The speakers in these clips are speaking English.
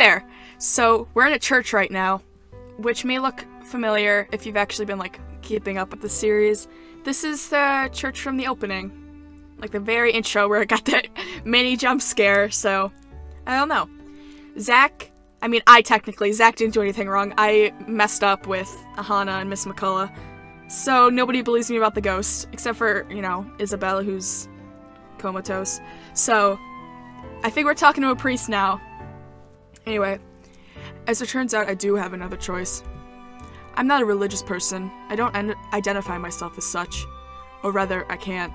there! So, we're in a church right now, which may look familiar if you've actually been, keeping up with the series. This is the church from the opening. The very intro where it got that mini jump scare, so... I don't know. Zach didn't do anything wrong. I messed up with Ahana and Miss McCullough. So, nobody believes me about the ghost, except for, Isabella, who's comatose. So, I think we're talking to a priest now. Anyway, as it turns out, I do have another choice. I'm not a religious person. I don't identify myself as such. Or rather, I can't.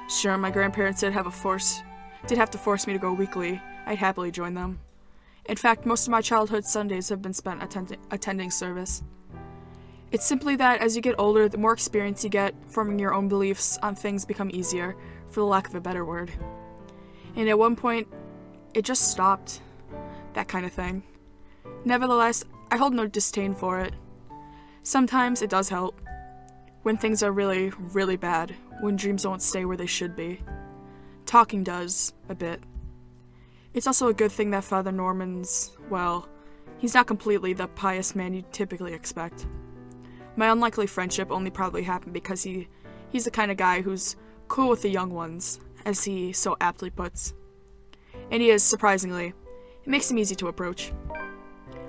Sure, my grandparents did have to force me to go weekly. I'd happily join them. In fact, most of my childhood Sundays have been spent attending service. It's simply that as you get older, the more experience you get, forming your own beliefs on things become easier, for the lack of a better word. And at one point, it just stopped. That kind of thing. Nevertheless, I hold no disdain for it. Sometimes it does help. When things are really, really bad, when dreams don't stay where they should be. Talking does, a bit. It's also a good thing that Father Norman's, he's not completely the pious man you'd typically expect. My unlikely friendship only probably happened because he's the kind of guy who's cool with the young ones, as he so aptly puts. And he is, surprisingly. It makes him easy to approach.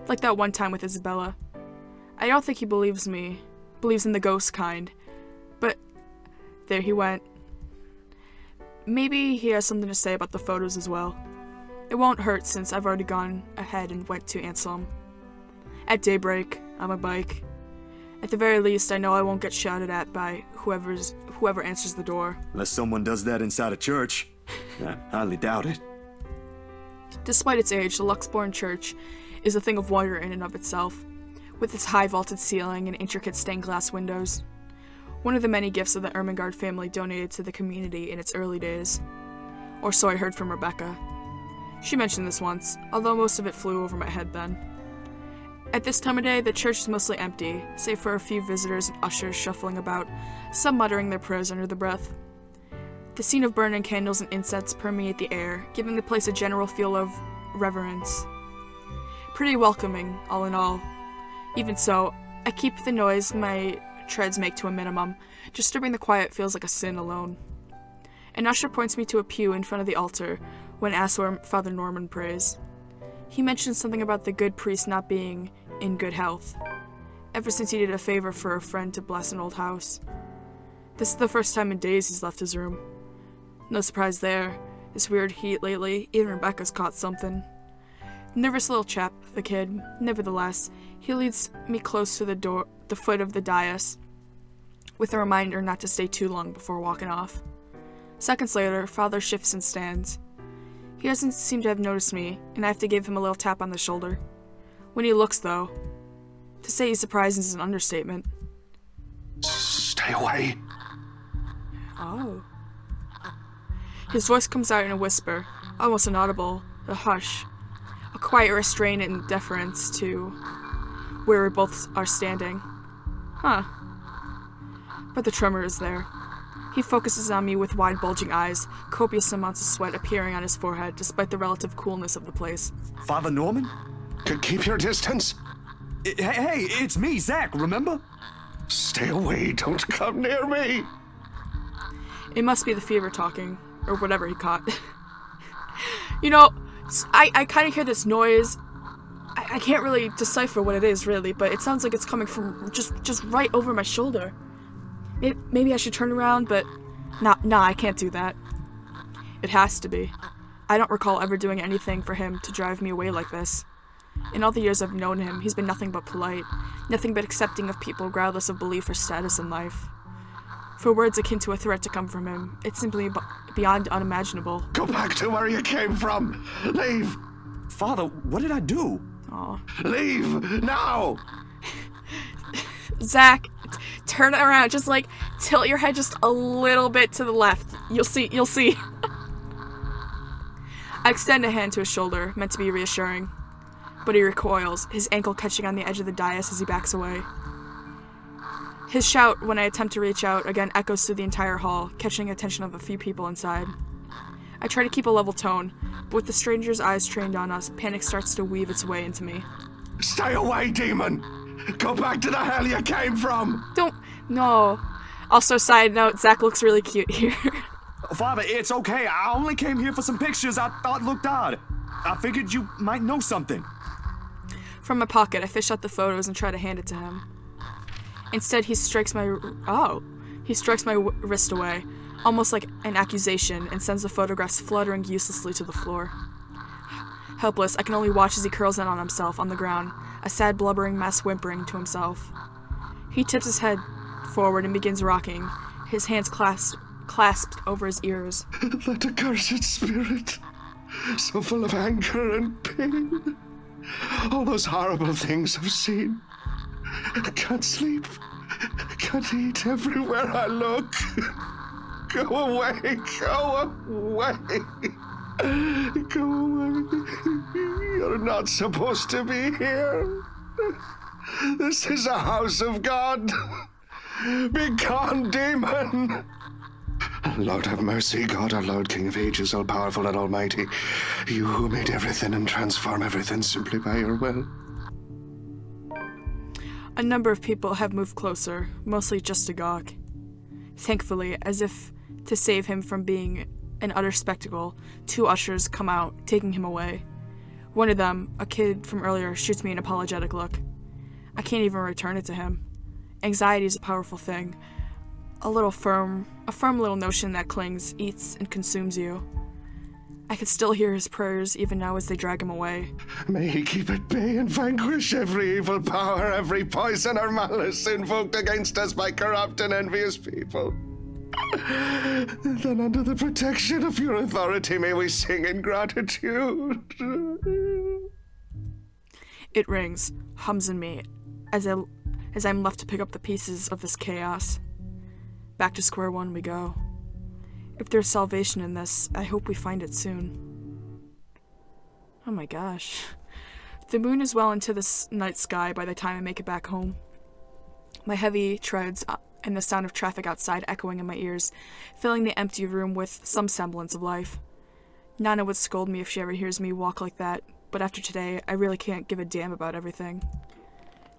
Like that one time with Isabella. I don't think he believes in the ghost kind, but there he went. Maybe he has something to say about the photos as well. It won't hurt since I've already gone ahead and went to Anselm. At daybreak, on my bike. At the very least, I know I won't get shouted at by whoever answers the door. Unless someone does that inside a church. I highly doubt it. Despite its age, the Luxborn Church is a thing of wonder in and of itself, with its high vaulted ceiling and intricate stained glass windows. One of the many gifts of the Ermengarde family donated to the community in its early days. Or so I heard from Rebecca. She mentioned this once, although most of it flew over my head then. At this time of day, the church is mostly empty, save for a few visitors and ushers shuffling about, some muttering their prayers under the breath. The scene of burning candles and incense permeate the air, giving the place a general feel of reverence. Pretty welcoming, all in all. Even so, I keep the noise my treads make to a minimum. Disturbing the quiet feels like a sin alone. An usher points me to a pew in front of the altar when asked where Father Norman prays. He mentions something about the good priest not being in good health, ever since he did a favor for a friend to bless an old house. This is the first time in days he's left his room. No surprise there. This weird heat lately, even Rebecca's caught something. Nervous little chap, the kid. Nevertheless, he leads me close to the foot of the dais, with a reminder not to stay too long before walking off. Seconds later, Father shifts and stands. He doesn't seem to have noticed me, and I have to give him a little tap on the shoulder. When he looks, though, to say he's surprised is an understatement. Stay away. Oh. His voice comes out in a whisper, almost inaudible, a hush, a quiet restraint and deference to where we both are standing. Huh. But the tremor is there. He focuses on me with wide bulging eyes, copious amounts of sweat appearing on his forehead despite the relative coolness of the place. Father Norman? Keep your distance. Hey, it's me, Zach, remember? Stay away, don't come near me. It must be the fever talking, or whatever he caught. I kind of hear this noise. I can't really decipher what it is, really, but it sounds like it's coming from just right over my shoulder. Maybe I should turn around, but nah, I can't do that. It has to be. I don't recall ever doing anything for him to drive me away like this. In all the years I've known him, he's been nothing but polite, nothing but accepting of people regardless of belief or status in life. For words akin to a threat to come from him, it's simply beyond unimaginable. Go back to where you came from. Leave. Father, what did I do? Aw. Leave, now. Zach, turn it around. Just tilt your head just a little bit to the left. You'll see. I extend a hand to his shoulder, meant to be reassuring. But he recoils, his ankle catching on the edge of the dais as he backs away. His shout, when I attempt to reach out, again echoes through the entire hall, catching the attention of a few people inside. I try to keep a level tone, but with the stranger's eyes trained on us, panic starts to weave its way into me. Stay away, demon! Go back to the hell you came from! No. Also, side note, Zach looks really cute here. Father, it's okay. I only came here for some pictures I thought looked odd. I figured you might know something. From my pocket, I fish out the photos and try to hand it to him. Instead, he strikes my wrist away, almost like an accusation, and sends the photographs fluttering uselessly to the floor. Helpless, I can only watch as he curls in on himself on the ground, a sad blubbering mess whimpering to himself. He tips his head forward and begins rocking, his hands clasped over his ears. That accursed spirit, so full of anger and pain. All those horrible things I've seen. I can't sleep. I can't eat everywhere I look. Go away. Go away. Go away. You're not supposed to be here. This is a house of God. Be gone, demon. Lord have mercy, God, our Lord, King of ages, all-powerful and almighty. You who made everything and transform everything simply by your will. A number of people have moved closer, mostly just to gawk. Thankfully, as if to save him from being an utter spectacle, 2 ushers come out, taking him away. One of them, a kid from earlier, shoots me an apologetic look. I can't even return it to him. Anxiety is a powerful thing. A firm little notion that clings, eats, and consumes you. I can still hear his prayers even now as they drag him away. May he keep at bay and vanquish every evil power, every poison or malice invoked against us by corrupt and envious people. Then under the protection of your authority may we sing in gratitude. It rings, hums in me, as I'm left to pick up the pieces of this chaos. Back to square one we go. If there's salvation in this, I hope we find it soon. Oh my gosh. The moon is well into the night sky by the time I make it back home. My heavy treads and the sound of traffic outside echoing in my ears, filling the empty room with some semblance of life. Nana would scold me if she ever hears me walk like that, but after today, I really can't give a damn about everything.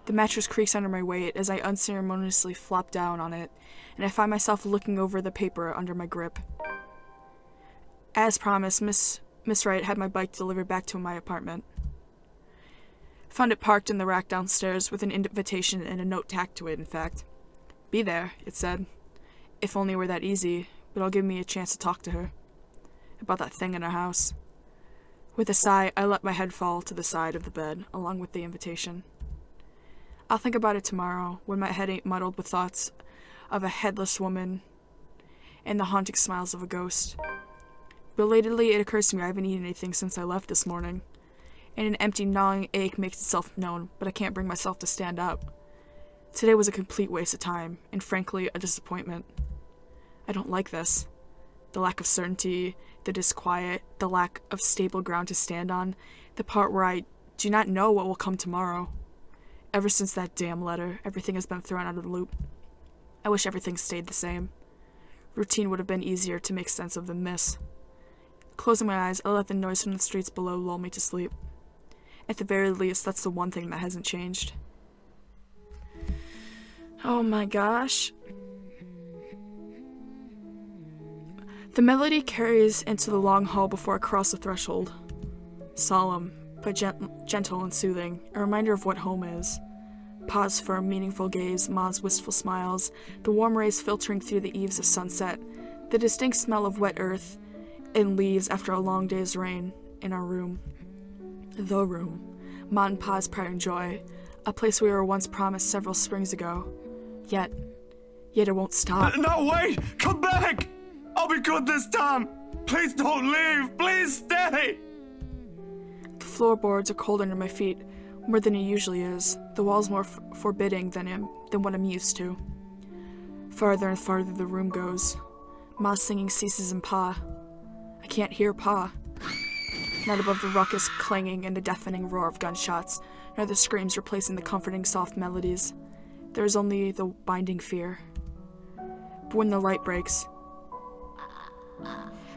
The mattress creaks under my weight as I unceremoniously flop down on it, and I find myself looking over the paper under my grip. As promised, Miss Wright had my bike delivered back to my apartment. Found it parked in the rack downstairs with an invitation and a note tacked to it, in fact. Be there, it said. If only it were that easy, but it'll give me a chance to talk to her. About that thing in her house. With a sigh, I let my head fall to the side of the bed, along with the invitation. I'll think about it tomorrow, when my head ain't muddled with thoughts of a headless woman and the haunting smiles of a ghost. Belatedly, it occurs to me I haven't eaten anything since I left this morning, and an empty, gnawing ache makes itself known, but I can't bring myself to stand up. Today was a complete waste of time, and frankly, a disappointment. I don't like this. The lack of certainty, the disquiet, the lack of stable ground to stand on, the part where I do not know what will come tomorrow. Ever since that damn letter, everything has been thrown out of the loop. I wish everything stayed the same. Routine would have been easier to make sense of than this. Closing my eyes, I let the noise from the streets below lull me to sleep. At the very least, that's the one thing that hasn't changed. Oh my gosh. The melody carries into the long hall before I cross the threshold. Solemn, but gentle and soothing, a reminder of what home is. Pause for a meaningful gaze, Ma's wistful smiles, the warm rays filtering through the eaves of sunset, the distinct smell of wet earth and leaves after a long day's rain in our room. The room. Ma and Pa's pride and joy, a place we were once promised several springs ago. Yet it won't stop. No, wait! Come back! I'll be good this time! Please don't leave! Please stay! The floorboards are cold under my feet, more than it usually is, the walls more forbidding than what I'm used to. Farther and farther the room goes. Ma's singing ceases in Pa. I can't hear Pa. Not above the ruckus clanging and the deafening roar of gunshots, nor the screams replacing the comforting soft melodies. There is only the binding fear. But when the light breaks,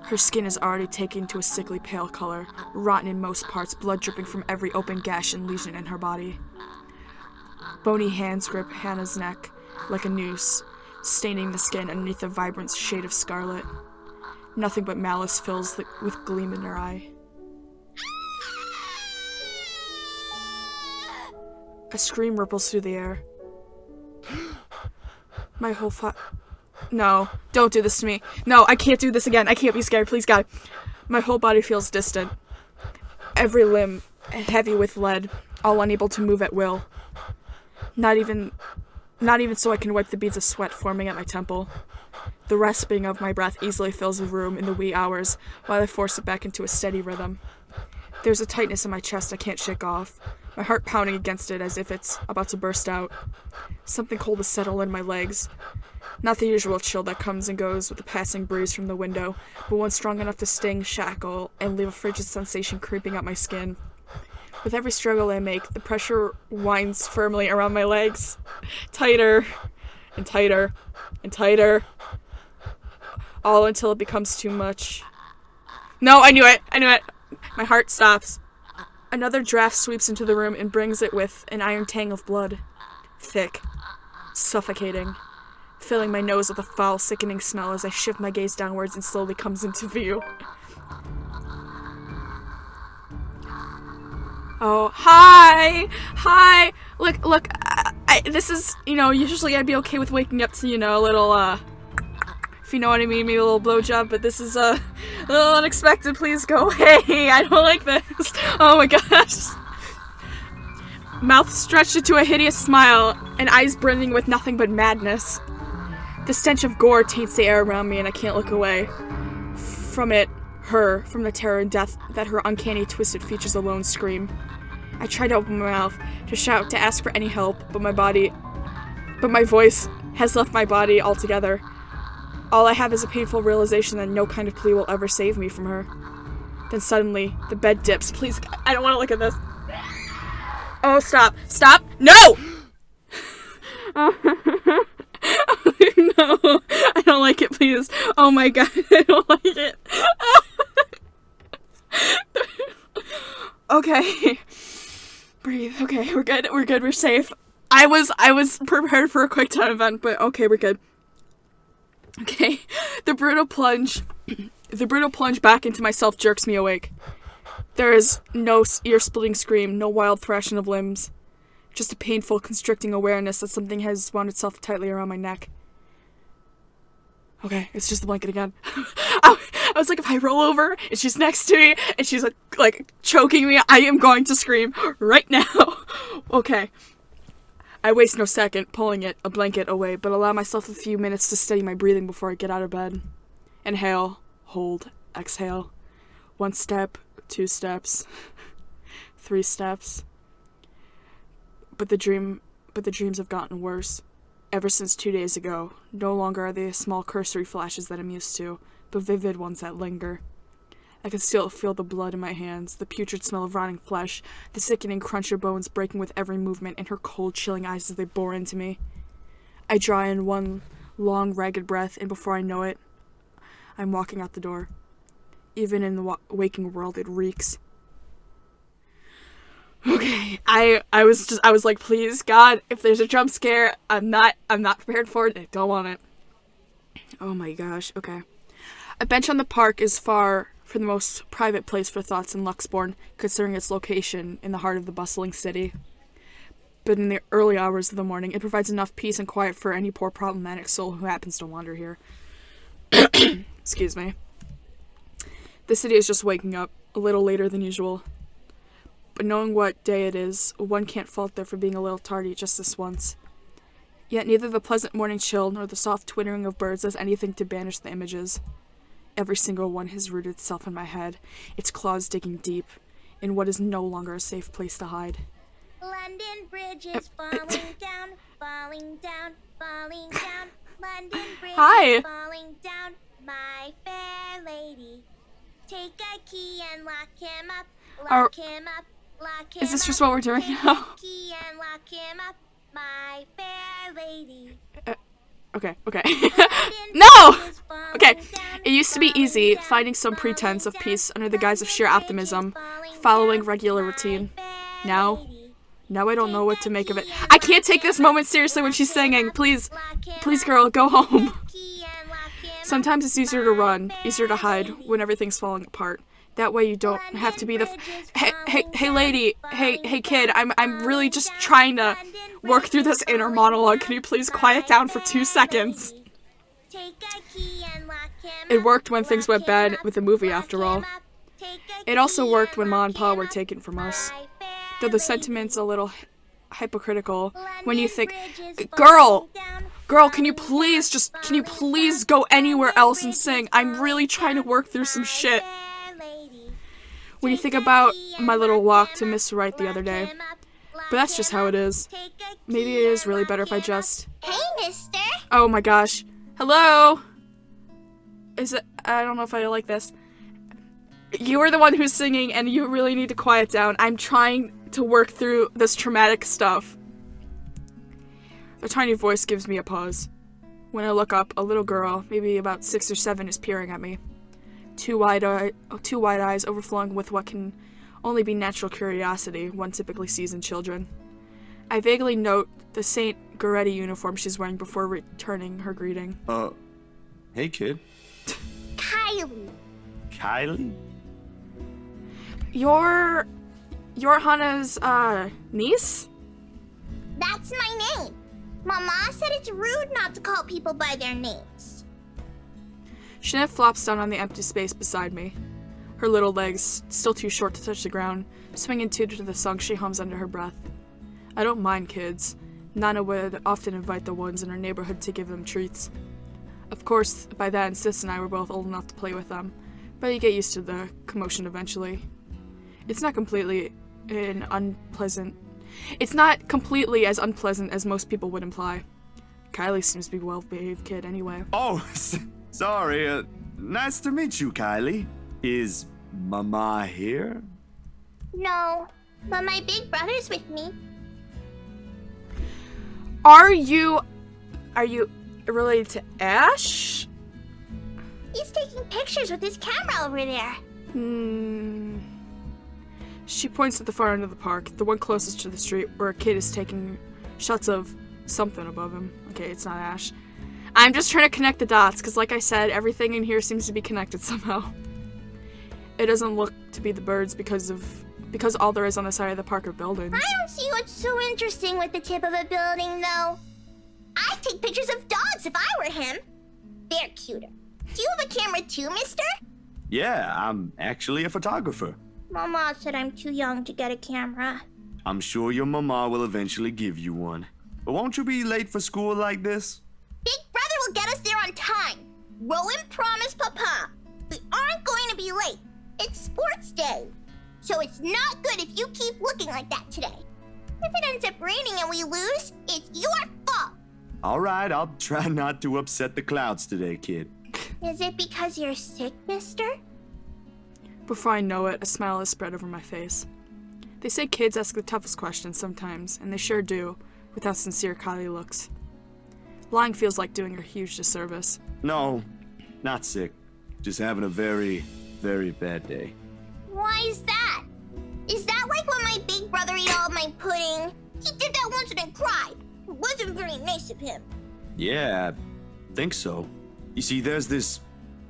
Her skin is already taken to a sickly pale color, rotten in most parts, blood dripping from every open gash and lesion in her body. Bony hands grip Hannah's neck like a noose, staining the skin underneath a vibrant shade of scarlet. Nothing but malice fills with gleam in her eye. A scream ripples through the air. My whole No, don't do this to me. No, I can't do this again. I can't be scared, please God. My whole body feels distant. Every limb heavy with lead, all unable to move at will. Not even so I can wipe the beads of sweat forming at my temple. The rasping of my breath easily fills the room in the wee hours while I force it back into a steady rhythm. There's a tightness in my chest I can't shake off, my heart pounding against it as if it's about to burst out. Something cold is settled in my legs. Not the usual chill that comes and goes with the passing breeze from the window, but one strong enough to sting, shackle, and leave a frigid sensation creeping up my skin. With every struggle I make, the pressure winds firmly around my legs. Tighter, and tighter, and tighter. All until it becomes too much. No, I knew it! My heart stops. Another draft sweeps into the room and brings it with an iron tang of blood. Thick. Suffocating. Filling my nose with a foul, sickening smell as I shift my gaze downwards and slowly comes into view. Oh, hi! Hi! Look, this is, usually I'd be okay with waking up to, a little, if you know what I mean, maybe a little blowjob, but this is, a little unexpected. Please go away. I don't like this. Oh my gosh. Mouth stretched into a hideous smile, and eyes brimming with nothing but madness. The stench of gore taints the air around me, and I can't look away. From the terror and death that her uncanny, twisted features alone scream. I try to open my mouth, to shout, to ask for any help, but my voice has left my body altogether. All I have is a painful realization that no kind of plea will ever save me from her. Then suddenly, the bed dips. Please, I don't want to look at this. Oh, stop. No! No, I don't like it, please. Oh my God, I don't like it. Okay. Breathe. Okay, we're good, we're safe. I was prepared for a quick time event, but okay, we're good. Okay, the brutal plunge back into myself jerks me awake. There is no ear-splitting scream, no wild thrashing of limbs. Just a painful, constricting awareness that something has wound itself tightly around my neck. Okay, it's just the blanket again. I was like, if I roll over and she's next to me and she's like choking me, I am going to scream right now. Okay. I waste no second pulling a blanket away, but allow myself a few minutes to steady my breathing before I get out of bed. Inhale, hold, exhale. 1 step, 2 steps, 3 steps. But the dreams have gotten worse. Ever since 2 days ago, no longer are they small cursory flashes that I'm used to, but vivid ones that linger. I can still feel the blood in my hands, the putrid smell of rotting flesh, the sickening crunch of bones breaking with every movement, and her cold, chilling eyes as they bore into me. I draw in one long, ragged breath, and before I know it, I'm walking out the door. Even in the waking world, it reeks. Okay, I was like, please, God, if there's a jump scare, I'm not prepared for it. I don't want it. Oh my gosh, okay. A bench on the park is far from the most private place for thoughts in Luxbourne, considering its location in the heart of the bustling city. But in the early hours of the morning, it provides enough peace and quiet for any poor problematic soul who happens to wander here. Excuse me. The city is just waking up, a little later than usual. But knowing what day it is, one can't fault there for being a little tardy just this once. Yet neither the pleasant morning chill nor the soft twittering of birds does anything to banish the images. Every single one has rooted itself in my head, its claws digging deep, in what is no longer a safe place to hide. London Bridge is falling down, falling down, falling down. London Bridge Hi. is falling down, my fair lady. Take a key and lock him up, lock him up. Is this just what we're doing now? Key and lock him up, my fair lady. Okay. No! Okay, it used to be easy, finding some pretense of peace under the guise of sheer optimism, following regular routine. Now I don't know what to make of it. I can't take this moment seriously when she's singing. Please, girl, go home. Sometimes it's easier to run, easier to hide when everything's falling apart. That way you don't have to be the hey lady, hey kid, I'm really just trying to work through this inner monologue. Can you please quiet down for 2 seconds? It worked when things went bad with the movie, after all. It also worked when Ma and Pa were taken from us. Though the sentiment's a little hypocritical when you think, girl, can you please go anywhere else and sing? I'm really trying to work through some shit. When you think about my little walk to Miss Wright the other day. But that's just how it is. Maybe it is really better if I just... Hey, mister. Oh my gosh. Hello? I don't know if I like this. You are the one who's singing and you really need to quiet down. I'm trying to work through this traumatic stuff. The tiny voice gives me a pause. When I look up, a little girl, maybe about 6 or 7, is peering at me. Two wide eyes overflowing with what can only be natural curiosity one typically sees in children. I vaguely note the St. Goretti uniform she's wearing before returning her greeting. Hey kid. Kylie. Kylie? You're Hannah's, niece? That's my name. Mama said it's rude not to call people by their names. Shanette flops down on the empty space beside me. Her little legs, still too short to touch the ground, swinging to the song she hums under her breath. I don't mind kids. Nana would often invite the ones in our neighborhood to give them treats. Of course, by then, Sis and I were both old enough to play with them, but you get used to the commotion eventually. It's not completely as unpleasant as most people would imply. Kylie seems to be a well-behaved kid anyway. Oh, sorry. Nice to meet you, Kylie. Is Mama here? No, but my big brother's with me. Are you related to Ash? He's taking pictures with his camera over there. She points at the far end of the park, the one closest to the street, where a kid is taking shots of something above him. Okay, it's not Ash. I'm just trying to connect the dots, because like I said, everything in here seems to be connected somehow. It doesn't look to be the birds because all there is on the side of the park are buildings. I don't see what's so interesting with the tip of a building, though. I'd take pictures of dogs if I were him. They're cuter. Do you have a camera too, mister? Yeah, I'm actually a photographer. Mama said I'm too young to get a camera. I'm sure your mama will eventually give you one. But won't you be late for school like this? Big brother will get us there on time. Rowan promised Papa. We aren't going to be late. It's sports day. So it's not good if you keep looking like that today. If it ends up raining and we lose, it's your fault. All right, I'll try not to upset the clouds today, kid. Is it because you're sick, mister? Before I know it, a smile is spread over my face. They say kids ask the toughest questions sometimes, and they sure do, with how sincere Kylie looks. Lying feels like doing her a huge disservice. No, not sick. Just having a very, very bad day. Why is that? Is that like when my big brother ate all my pudding? He did that once and then cried. It wasn't very nice of him. Yeah, I think so. You see, there's this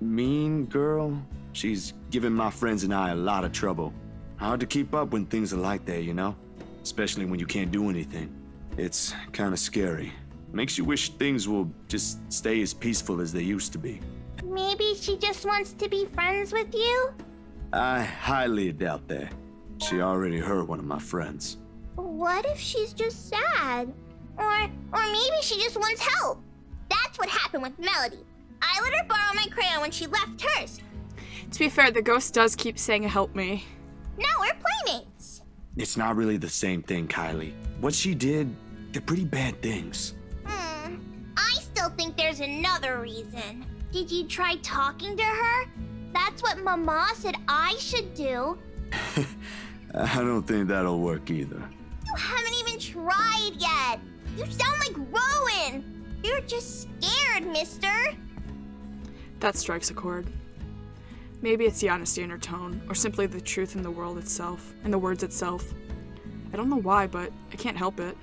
mean girl. She's given my friends and I a lot of trouble. Hard to keep up when things are like that, you know? Especially when you can't do anything. It's kind of scary. Makes you wish things will just stay as peaceful as they used to be. Maybe she just wants to be friends with you? I highly doubt that. She already hurt one of my friends. What if she's just sad? Or maybe she just wants help. That's what happened with Melody. I let her borrow my crayon when she left hers. To be fair, the ghost does keep saying help me. Now we're playmates. It's not really the same thing, Kylie. What she did, they're pretty bad things. I still think there's another reason. Did you try talking to her? That's what Mama said I should do. I don't think that'll work either. You haven't even tried yet. You sound like Rowan. You're just scared, mister. That strikes a chord. Maybe it's the honesty in her tone, or simply the truth in the world itself, in the words itself. I don't know why, but I can't help it.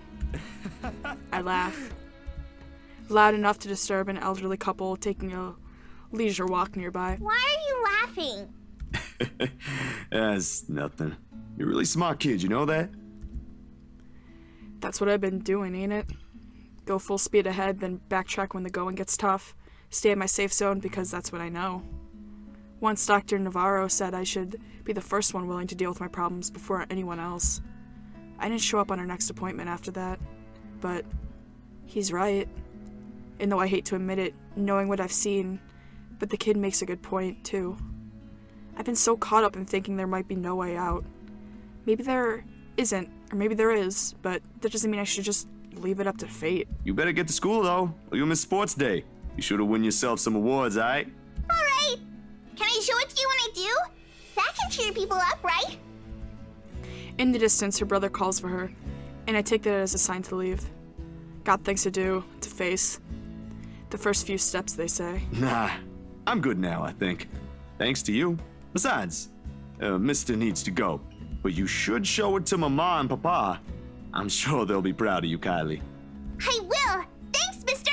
I laugh. Loud enough to disturb an elderly couple taking a leisure walk nearby. Why are you laughing? That's nothing. You're a really smart kid, you know that? That's what I've been doing, ain't it? Go full speed ahead, then backtrack when the going gets tough. Stay in my safe zone because that's what I know. Once Dr. Navarro said I should be the first one willing to deal with my problems before anyone else. I didn't show up on our next appointment after that, but he's right. And though I hate to admit it, knowing what I've seen, but the kid makes a good point, too. I've been so caught up in thinking there might be no way out. Maybe there isn't, or maybe there is, but that doesn't mean I should just leave it up to fate. You better get to school, though, or you'll miss sports day. You should have won yourself some awards, alright? Alright. Can I show it to you when I do? That can cheer people up, right? In the distance, her brother calls for her, and I take that as a sign to leave. Got things to do, to face. The first few steps, they say. Nah, I'm good now, I think. Thanks to you. Besides, Mister needs to go. But you should show it to Mama and Papa. I'm sure they'll be proud of you, Kylie. I will. Thanks, mister.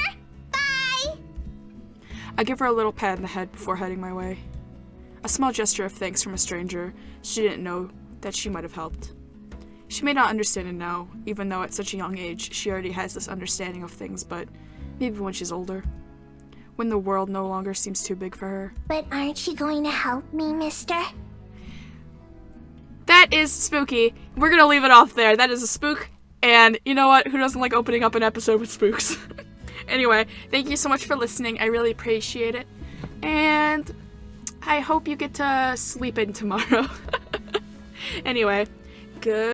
Bye. I give her a little pat on the head before heading my way. A small gesture of thanks from a stranger she didn't know that she might have helped. She may not understand it now, even though at such a young age she already has this understanding of things, but maybe when she's older. When the world no longer seems too big for her. But aren't you going to help me, mister? That is spooky. We're gonna leave it off there. That is a spook. And you know what? Who doesn't like opening up an episode with spooks? Anyway, thank you so much for listening. I really appreciate it. And I hope you get to sleep in tomorrow. Anyway, good.